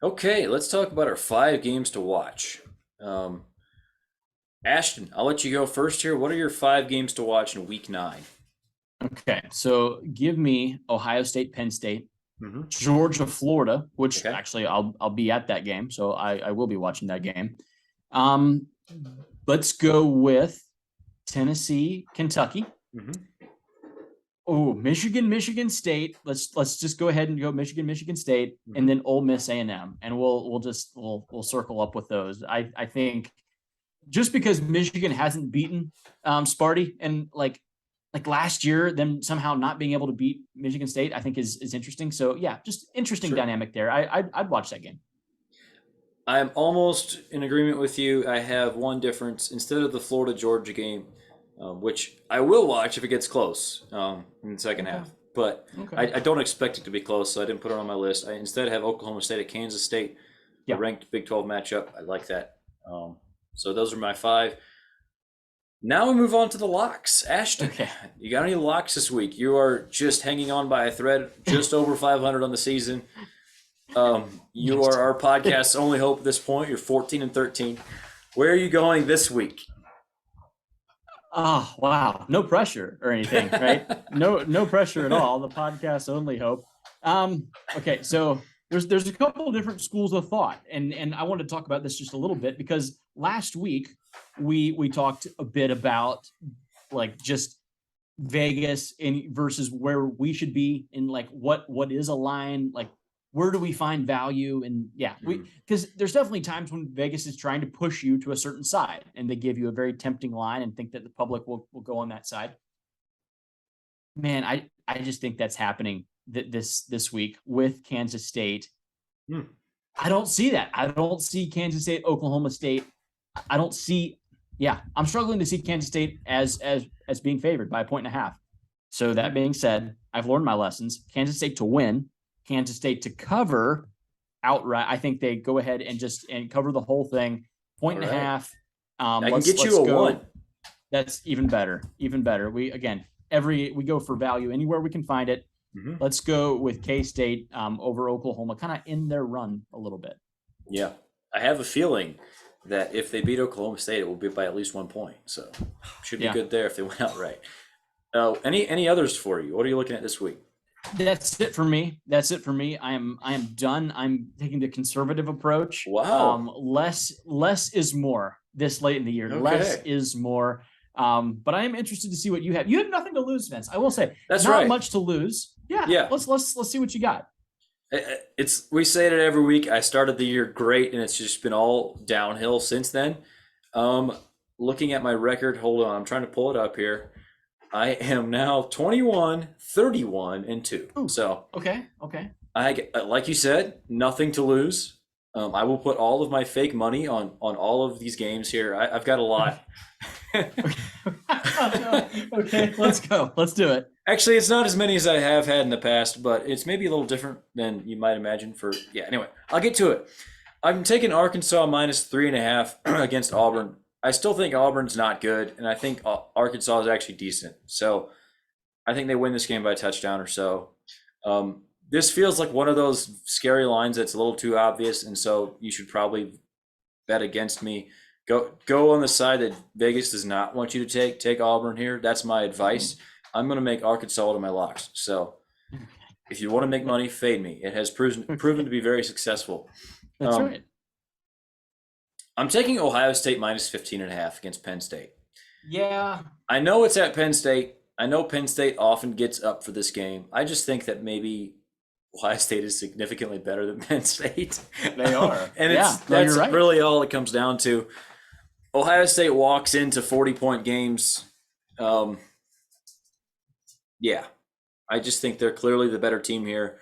Okay, let's talk about our 5 games to watch. Um, Ashton, I'll let you go first here. What are your 5 games to watch in week 9? Okay, so give me Ohio State, Penn State, Mm-hmm. Georgia, Florida, which Okay. actually I'll be at that game, so I will be watching that game. Um, let's go with Tennessee, Kentucky. Mm-hmm. Oh, Michigan, Michigan State. Let's just go ahead and go Michigan, Michigan State, Mm-hmm. and then Ole Miss A&M, and we'll circle up with those. I think just because Michigan hasn't beaten Sparty and like last year, them somehow not being able to beat Michigan State, I think is interesting. So yeah, just interesting Sure. dynamic there. I'd watch that game. I'm almost in agreement with you. I have one difference. Instead of the Florida Georgia game, which I will watch if it gets close in the second Okay. half, but Okay. I don't expect it to be close, so I didn't put it on my list. I instead have Oklahoma State at Kansas State, a Yeah. ranked Big 12 matchup. I like that. So those are my 5. Now we move on to the locks. Ashton, Okay. you got any locks this week? You are just hanging on by a thread, just over 500 on the season. You are our podcast's only hope at this point. You're 14-13. Where are you going this week? Oh wow, no pressure or anything, right? No pressure at all. The podcast only hope. Okay, so there's a couple of different schools of thought, and I want to talk about this just a little bit because last week we talked a bit about like just Vegas in versus where we should be in like what is a line, like where do we find value, and yeah, we because there's definitely times when Vegas is trying to push you to a certain side and they give you a very tempting line and think that the public will go on that side. Man, I just think that's happening this week with Kansas State. Hmm. I don't see that. I don't see Kansas State, Oklahoma State. I don't see. Yeah, I'm struggling to see Kansas State as being favored by a point and a half. So that being said, I've learned my lessons. Kansas State to win, Kansas State to cover outright. I think they go ahead and just cover the whole thing. Point and a half. I can get you a go. 1. That's even better. Even better. We go for value anywhere we can find it. Mm-hmm. Let's go with K-State over Oklahoma, kind of in their run a little bit. Yeah, I have a feeling that if they beat Oklahoma State, it will be by at least 1 point. So should be good there if they went outright. Any others for you? What are you looking at this week? That's it for me. I am done. I'm taking the conservative approach. Wow. Less is more this late in the year. Okay. Less is more. But I am interested to see what you have. You have nothing to lose, Vince. I will say That's not right. much to lose. Yeah. Let's see what you got. We say it every week. I started the year great, and it's just been all downhill since then. Looking at my record, hold on, I'm trying to pull it up here. I am now 21, 31, and 2. Ooh, so okay. I like you said, nothing to lose. I will put all of my fake money on all of these games here. I've got a lot. Okay, let's go. Let's do it. Actually, it's not as many as I have had in the past, but it's maybe a little different than you might imagine. Anyway, I'll get to it. I'm taking Arkansas minus 3.5 against Auburn. I still think Auburn's not good, and I think Arkansas is actually decent. So I think they win this game by a touchdown or so. This feels like one of those scary lines that's a little too obvious, and so you should probably bet against me. Go on the side that Vegas does not want you to take Auburn here. That's my advice. I'm going to make Arkansas one of my locks. So if you want to make money, fade me. It has proven to be very successful. That's right. I'm taking Ohio State minus 15.5 against Penn State. Yeah. I know it's at Penn State. I know Penn State often gets up for this game. I just think that maybe Ohio State is significantly better than Penn State. They are. And that's right. Really all it comes down to. Ohio State walks into 40-point games. Yeah, I just think they're clearly the better team here.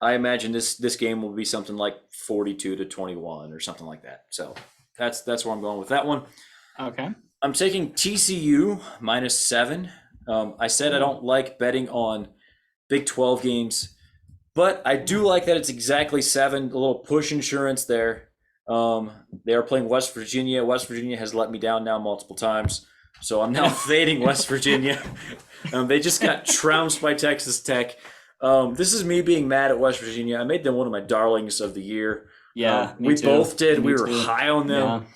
I imagine this game will be something like 42-21 or something like that. So that's where I'm going with that one. Okay. I'm taking TCU minus 7. I said I don't like betting on Big 12 games, but I do like that it's exactly 7. A little push insurance there. They are playing West Virginia. West Virginia has let me down now multiple times, so I'm now fading West Virginia. They just got trounced by Texas Tech. This is me being mad at West Virginia. I made them one of my darlings of the year. Yeah, me we too. both did. Me We were too. high on them.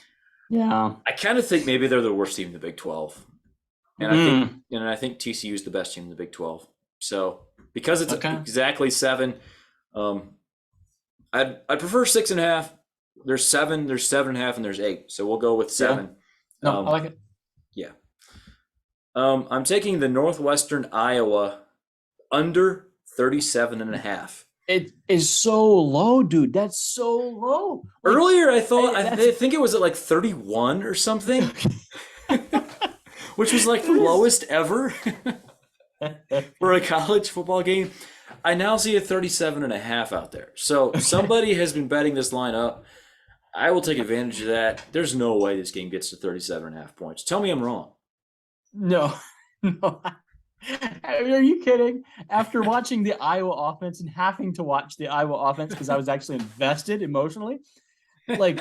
Yeah. I kind of think maybe they're the worst team in the Big 12. And I think TCU is the best team in the Big 12. So because it's Okay. exactly 7, I'd prefer 6.5. There's 7, there's 7.5, and there's 8. So we'll go with 7. No, I like it. Yeah. I'm taking the Northwestern Iowa under 37.5. It is so low, dude. That's so low. Like, Earlier, I think it was at like 31 or something, which was like the lowest ever for a college football game. I now see a 37.5 out there. So somebody has been betting this line up. I will take advantage of that. There's no way this game gets to 37.5 points. Tell me I'm wrong. No, no. Are you kidding? After watching the Iowa offense and having to watch the Iowa offense because I was actually invested emotionally, like,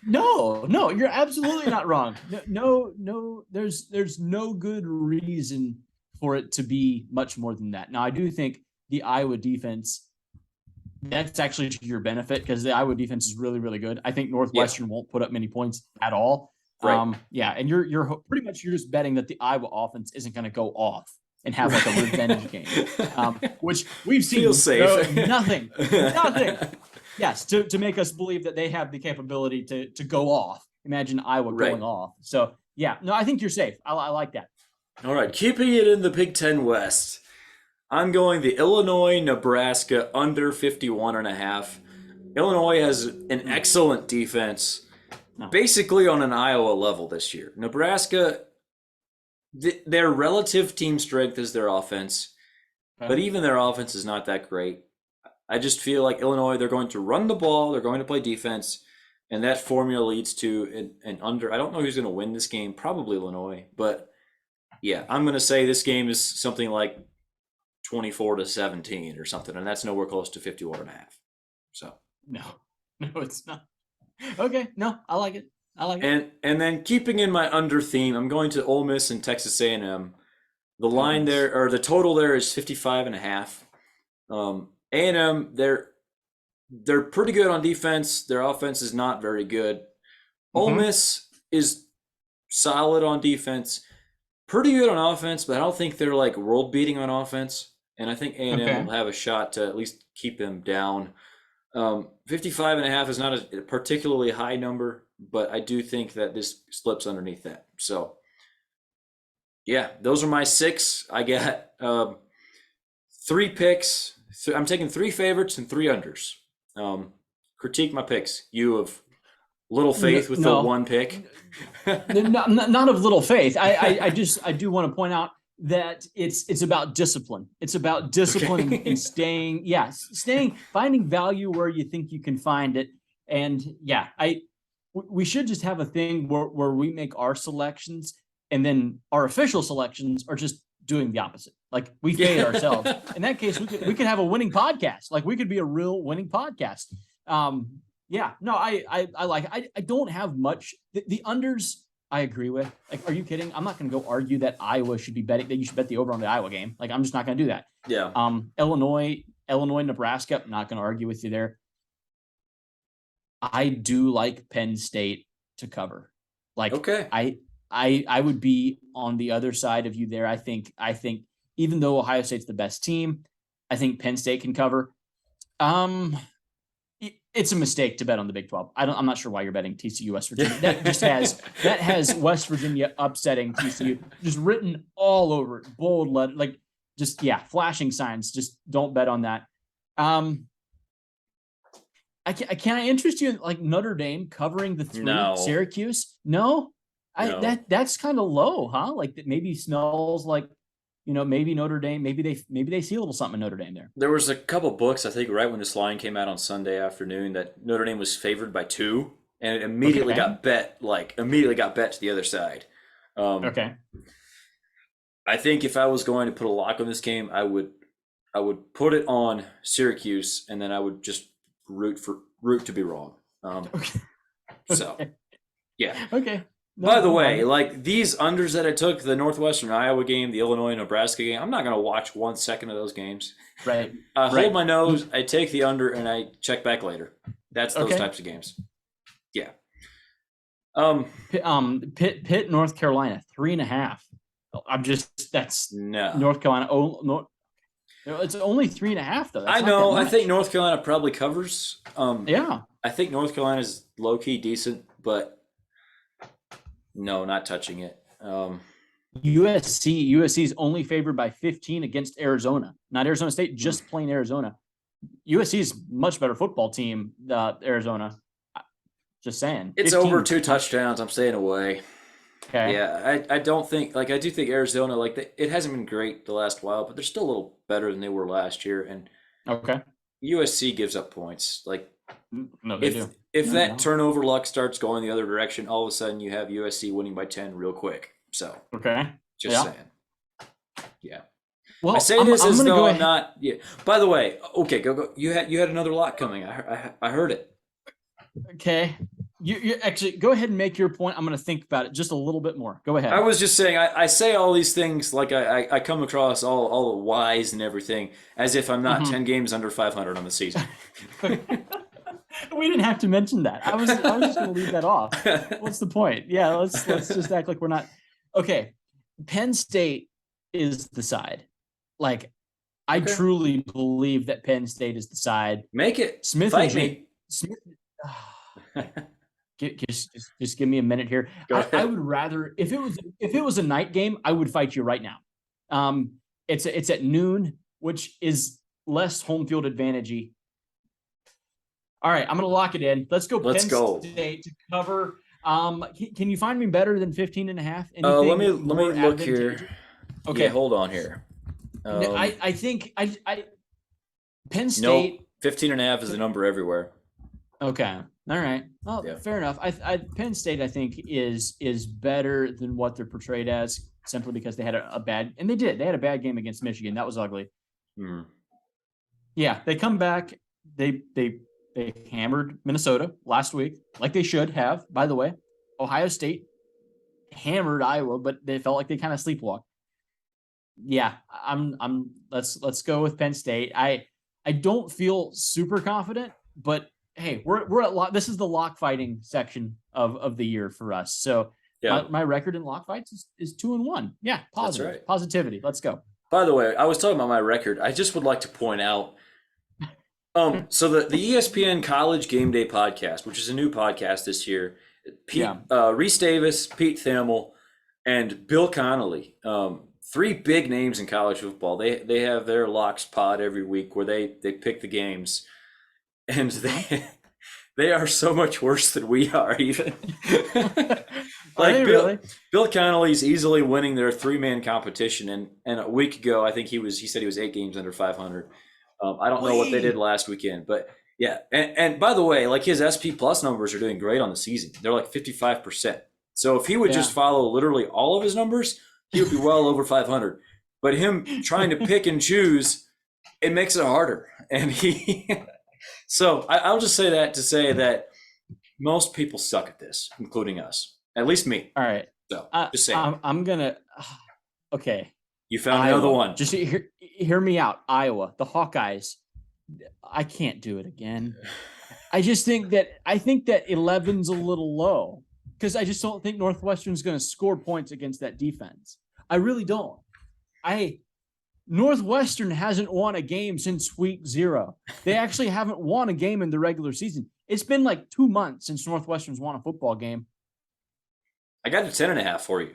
no, you're absolutely not wrong. No, there's no good reason for it to be much more than that. Now, I do think the Iowa defense, that's actually to your benefit because the Iowa defense is really, really good. I think Northwestern won't put up many points at all. Right. And you're pretty much you're just betting that the Iowa offense isn't going to go off and have like a revenge game, which we've seen. Feel safe. Nothing. Yes, to make us believe that they have the capability to go off. Imagine Iowa going off. So yeah, no, I think you're safe. I like that. All right, keeping it in the Big Ten West, I'm going the Illinois-Nebraska under 51.5. Illinois has an excellent defense, basically on an Iowa level this year. Nebraska, their relative team strength is their offense, but even their offense is not that great. I just feel like Illinois, they're going to run the ball, they're going to play defense, and that formula leads to an under. I don't know who's going to win this game, probably Illinois, but yeah, I'm going to say this game is something like 24-17 or something, and that's nowhere close to 51.5. So no, it's not. Okay, no, I like it. And then keeping in my under theme, I'm going to Ole Miss and Texas A&M. The line there, or the total there, is 55.5. A&M, they're pretty good on defense. Their offense is not very good. Ole Miss is solid on defense, pretty good on offense, but I don't think they're like world beating on offense. And I think A&M will have a shot to at least keep them down. 55.5 is not a particularly high number, but I do think that this slips underneath that. So, yeah, those are my 6. I got 3 picks. I'm taking 3 favorites and 3 unders. Critique my picks. You have little faith with the 1 pick. not of little faith. I do want to point out that it's about discipline. It's about discipline and staying, finding value where you think you can find it. And yeah, we should just have a thing where we make our selections and then our official selections are just doing the opposite. Like we fade ourselves. In that case, we could have a winning podcast. Like we could be a real winning podcast. I like it. I don't have much. The unders I agree with. Like, are you kidding? I'm not going to go argue that Iowa should be betting, that you should bet the over on the Iowa game. Like, I'm just not going to do that. Yeah. Illinois, Nebraska, I'm not going to argue with you there. I do like Penn State to cover. Like, I would be on the other side of you there. I think even though Ohio State's the best team, I think Penn State can cover. It's a mistake to bet on the Big 12. I'm not sure why you're betting TCU West Virginia. That has West Virginia upsetting TCU just written all over it, bold letter, like just flashing signs. Just don't bet on that. Can I interest you in like Notre Dame covering the 3? No. Syracuse? No. That's kind of low, huh? Like that maybe smells like, maybe Notre Dame, maybe they see a little something in Notre Dame there. There was a couple books, I think, right when this line came out on Sunday afternoon that Notre Dame was favored by 2, and it immediately got bet to the other side. I think if I was going to put a lock on this game, I would put it on Syracuse, and then I would just root to be wrong. So, yeah. Okay. No, by the way, like these unders that I took, the Northwestern Iowa game, the Illinois Nebraska game, I'm not going to watch 1 second of those games. Right. I hold my nose, I take the under, and I check back later. That's those Okay. types of games. Yeah. Pitt, North Carolina, 3.5. That's No. North Carolina. Oh, no, it's only 3.5 though. That's I not that know. I think much. North Carolina probably covers. Yeah. I think North Carolina's low key decent, but no, not touching it. USC is only favored by 15 against Arizona, not Arizona State, just plain Arizona. USC is much better football team. Arizona, just saying. It's 15. over 2 touchdowns. I'm staying away. Okay. Yeah, I don't think I do think Arizona it hasn't been great the last while, but they're still a little better than they were last year. And Okay. USC gives up points. Like No, they do. if No, that no. turnover luck starts going the other direction, all of a sudden you have USC winning by 10 real quick. So Okay. just Yeah. saying. Yeah. Well, I say this I'm as gonna though go I'm ahead. not. Yeah. By the way, okay, go. You had another lock coming. I heard it. Okay. You actually go ahead and make your point. I'm going to think about it just a little bit more. Go I ahead. was just saying, I say all these things like I come across all the whys and everything as if I'm not 10 games under 500 on the season. We didn't have to mention that. I was just going to leave that off. What's the point? Yeah, let's just act like we're not. Okay. Penn State is the side. Like, I Okay. truly believe that Penn State is the side. Make it. Smith Fight and me. Smith. Just give me a minute here. I would rather if it was a night game, I would fight you right now. It's at noon, which is less home field advantage-y. All right, I'm gonna lock it in. Let's go. Let's Penn go. State to cover. Can you find me better than 15.5? Let me more look here. Okay, Yeah, hold on here. I think I Penn Nope. State. 15.5 is the number everywhere. Okay. All right. Well, Yeah. fair enough. Penn State, I think, is better than what they're portrayed as, simply because they had a bad, and they did. They had a bad game against Michigan. That was ugly. Yeah, they come back. They hammered Minnesota last week, like they should have. By the way, Ohio State hammered Iowa, but they felt like they kind of sleepwalked. Yeah, let's go with Penn State. I don't feel super confident, but hey, we're at lock. This is the lock fighting section of the year for us. So Yeah. my record in lock fights is 2-1. Yeah, positive. That's right. Positivity. Let's go. By the way, I was talking about my record. I just would like to point out. So the ESPN College Game Day podcast, which is a new podcast this year, Reese Davis, Pete Thamel, and Bill Connolly. Three big names in college football. They have their locks pod every week where they pick the games, and they are so much worse than we are even. Like Bill Connolly's easily winning their 3-man competition, and a week ago I think he said he was 8 games under 500. I don't know what they did last weekend, but yeah. And by the way, like his SP plus numbers are doing great on the season. They're like 55%. So if he would just follow literally all of his numbers, he would be well over 500. But him trying to pick and choose, it makes it harder. And so I'll just say that to say that most people suck at this, including us, at least me. All right. So just saying. I'm gonna. Okay. You found Iowa. another one. Just hear me out. Iowa, the Hawkeyes. I can't do it again. I think that 11's a little low because I just don't think Northwestern's going to score points against that defense. I really don't. Northwestern hasn't won a game since week 0. They actually haven't won a game in the regular season. It's been like 2 months since Northwestern's won a football game. I got a 10.5 for you.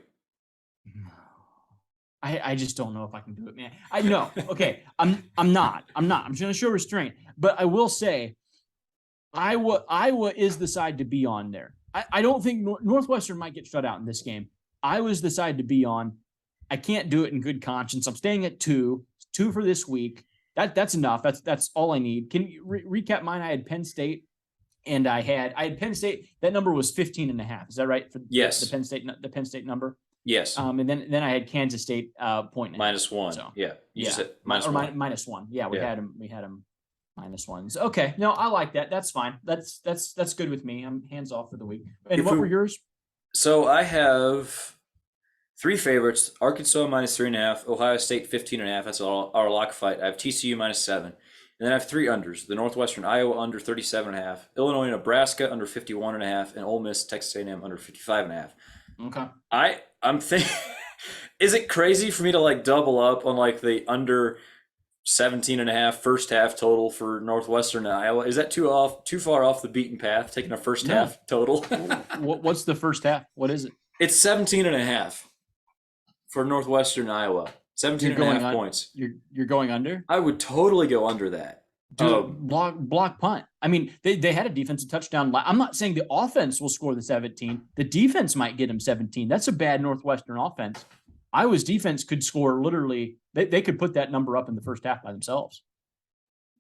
I just don't know if I can do it, man. I know. Okay. I'm not. I'm just going to show restraint. But I will say Iowa is the side to be on there. I don't think Northwestern might get shut out in this game. Iowa's the side to be on. I can't do it in good conscience. I'm staying at 2 for this week. That's enough. That's all I need. Can you recap mine? I had Penn State and I had Penn State. That number was 15.5. Is that right? Yes. The Penn State number. Yes. And then I had Kansas State point -1. So, yeah. You just said -1. -1. Yeah, we had them -1s. Okay. No, I like that. That's fine. That's good with me. I'm hands off for the week. And what were yours? So I have 3 favorites: Arkansas -3.5, Ohio State 15.5. That's our lock fight. I have TCU -7, And then I have 3 unders: the Northwestern Iowa under 37.5, Illinois Nebraska under 51.5, and Ole Miss Texas A&M under 55.5. Okay. I'm thinking, is it crazy for me to like double up on like the under 17.5 first half total for Northwestern and Iowa? Is that too far off the beaten path, taking a first half total? What's the first half? What is it? It's 17.5 for Northwestern and Iowa. 17.5 points. You're going under? I would totally go under that. Block punt. I mean, they had a defensive touchdown. I'm not saying the offense will score the 17. The defense might get them 17. That's a bad Northwestern offense. Iowa's defense could score literally. They could put that number up in the first half by themselves.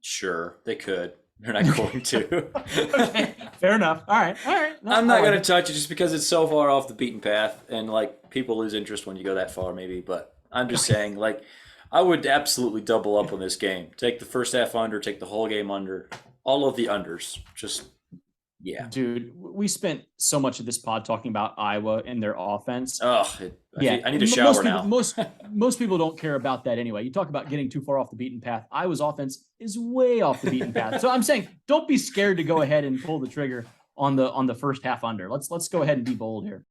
Sure, they could. They're not going to. Okay, fair enough. All right. No, I'm not going to touch it just because it's so far off the beaten path, and like people lose interest when you go that far, maybe. But I'm just saying, like, I would absolutely double up on this game. Take the first half under, take the whole game under, all of the unders. Just, yeah. Dude, we spent so much of this pod talking about Iowa and their offense. I need to shower now. Most people don't care about that anyway. You talk about getting too far off the beaten path. Iowa's offense is way off the beaten path. So I'm saying, don't be scared to go ahead and pull the trigger on the first half under. Let's go ahead and be bold here.